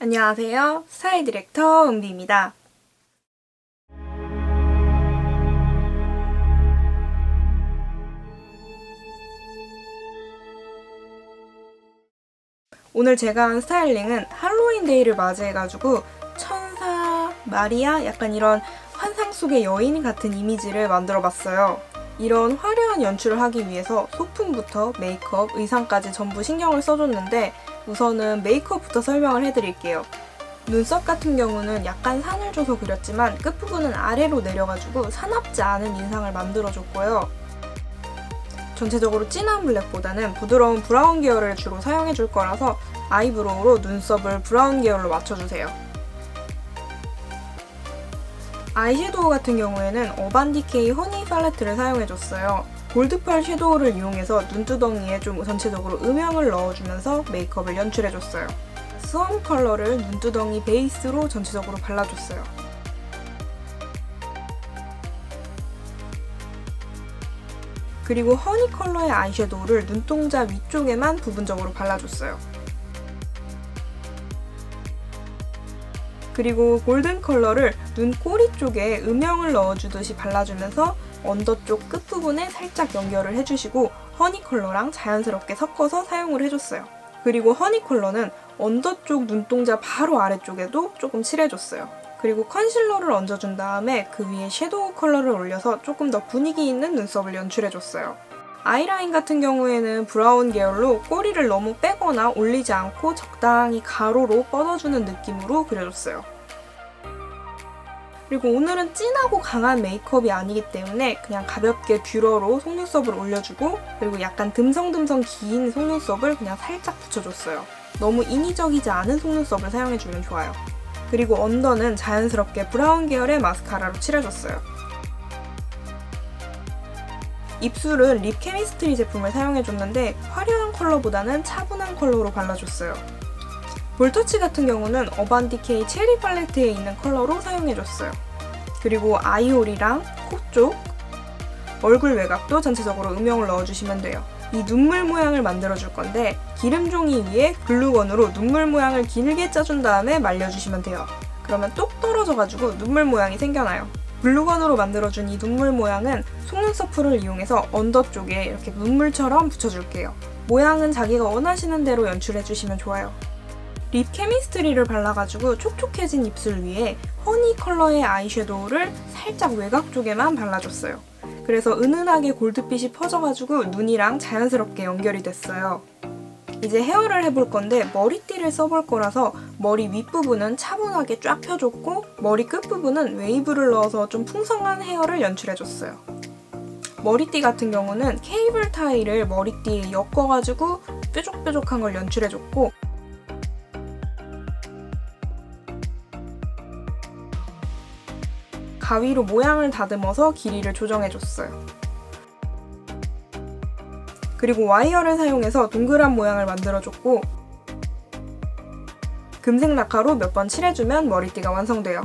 안녕하세요. 스타일 디렉터 은비입니다. 오늘 제가 한 스타일링은 할로윈 데이를 맞이해가지고 천사, 마리아 약간 이런 환상 속의 여인 같은 이미지를 만들어봤어요. 이런 화려한 연출을 하기 위해서 소품부터 메이크업, 의상까지 전부 신경을 써줬는데 우선은 메이크업부터 설명을 해드릴게요. 눈썹 같은 경우는 약간 산을 줘서 그렸지만 끝부분은 아래로 내려가지고 사납지 않은 인상을 만들어줬고요. 전체적으로 진한 블랙보다는 부드러운 브라운 계열을 주로 사용해줄 거라서 아이브로우로 눈썹을 브라운 계열로 맞춰주세요. 아이섀도우 같은 경우에는 어반디케이 허니 팔레트를 사용해줬어요. 골드펄 섀도우를 이용해서 눈두덩이에 좀 전체적으로 음영을 넣어주면서 메이크업을 연출해줬어요. 스웜 컬러를 눈두덩이 베이스로 전체적으로 발라줬어요. 그리고 허니 컬러의 아이섀도우를 눈동자 위쪽에만 부분적으로 발라줬어요. 그리고 골든 컬러를 눈꼬리 쪽에 음영을 넣어주듯이 발라주면서 언더 쪽 끝부분에 살짝 연결을 해주시고 허니 컬러랑 자연스럽게 섞어서 사용을 해줬어요. 그리고 허니 컬러는 언더 쪽 눈동자 바로 아래쪽에도 조금 칠해줬어요. 그리고 컨실러를 얹어준 다음에 그 위에 섀도우 컬러를 올려서 조금 더 분위기 있는 눈썹을 연출해줬어요. 아이라인 같은 경우에는 브라운 계열로 꼬리를 너무 빼거나 올리지 않고 적당히 가로로 뻗어주는 느낌으로 그려줬어요. 그리고 오늘은 진하고 강한 메이크업이 아니기 때문에 그냥 가볍게 뷰러로 속눈썹을 올려주고 그리고 약간 듬성듬성 긴 속눈썹을 그냥 살짝 붙여줬어요. 너무 인위적이지 않은 속눈썹을 사용해주면 좋아요. 그리고 언더는 자연스럽게 브라운 계열의 마스카라로 칠해줬어요. 입술은 립 케미스트리 제품을 사용해줬는데 화려한 컬러보다는 차분한 컬러로 발라줬어요. 볼터치 같은 경우는 어반디케이 체리 팔레트에 있는 컬러로 사용해줬어요. 그리고 아이홀이랑 코 쪽, 얼굴 외곽도 전체적으로 음영을 넣어주시면 돼요. 이 눈물 모양을 만들어줄 건데 기름 종이 위에 글루건으로 눈물 모양을 길게 짜준 다음에 말려주시면 돼요. 그러면 똑 떨어져가지고 눈물 모양이 생겨나요. 글루건으로 만들어준 이 눈물 모양은 속눈썹 풀을 이용해서 언더 쪽에 이렇게 눈물처럼 붙여줄게요. 모양은 자기가 원하시는 대로 연출해주시면 좋아요. 립 케미스트리를 발라가지고 촉촉해진 입술 위에 허니 컬러의 아이섀도우를 살짝 외곽 쪽에만 발라줬어요. 그래서 은은하게 골드빛이 퍼져가지고 눈이랑 자연스럽게 연결이 됐어요. 이제 헤어를 해볼 건데 머리띠를 써볼 거라서 머리 윗부분은 차분하게 쫙 펴줬고 머리 끝부분은 웨이브를 넣어서 좀 풍성한 헤어를 연출해줬어요. 머리띠 같은 경우는 케이블 타이를 머리띠에 엮어가지고 뾰족뾰족한 걸 연출해줬고 가위로 모양을 다듬어서 길이를 조정해줬어요. 그리고 와이어를 사용해서 동그란 모양을 만들어줬고 금색 라카로 몇 번 칠해주면 머리띠가 완성돼요.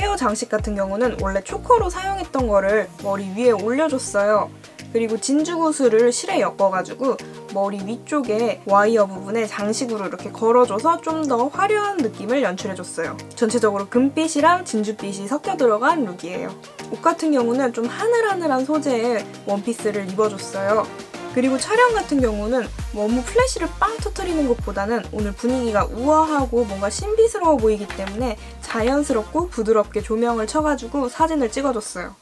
헤어 장식 같은 경우는 원래 초커로 사용했던 거를 머리 위에 올려줬어요. 그리고 진주구슬을 실에 엮어가지고 머리 위쪽에 와이어 부분에 장식으로 이렇게 걸어줘서 좀 더 화려한 느낌을 연출해줬어요. 전체적으로 금빛이랑 진주빛이 섞여 들어간 룩이에요. 옷 같은 경우는 좀 하늘하늘한 소재의 원피스를 입어줬어요. 그리고 촬영 같은 경우는 너무 플래시를 빵 터뜨리는 것보다는 오늘 분위기가 우아하고 뭔가 신비스러워 보이기 때문에 자연스럽고 부드럽게 조명을 쳐가지고 사진을 찍어줬어요.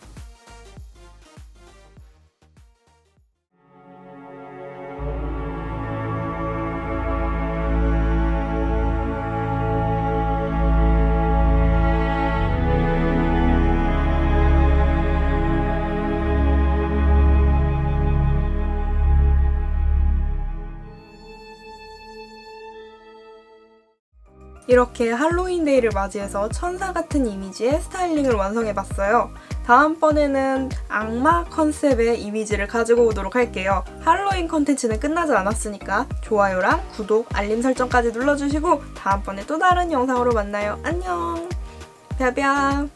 이렇게 할로윈데이를 맞이해서 천사 같은 이미지의 스타일링을 완성해봤어요. 다음번에는 악마 컨셉의 이미지를 가지고 오도록 할게요. 할로윈 컨텐츠는 끝나지 않았으니까 좋아요랑 구독, 알림 설정까지 눌러주시고 다음번에 또 다른 영상으로 만나요. 안녕! 벼벼!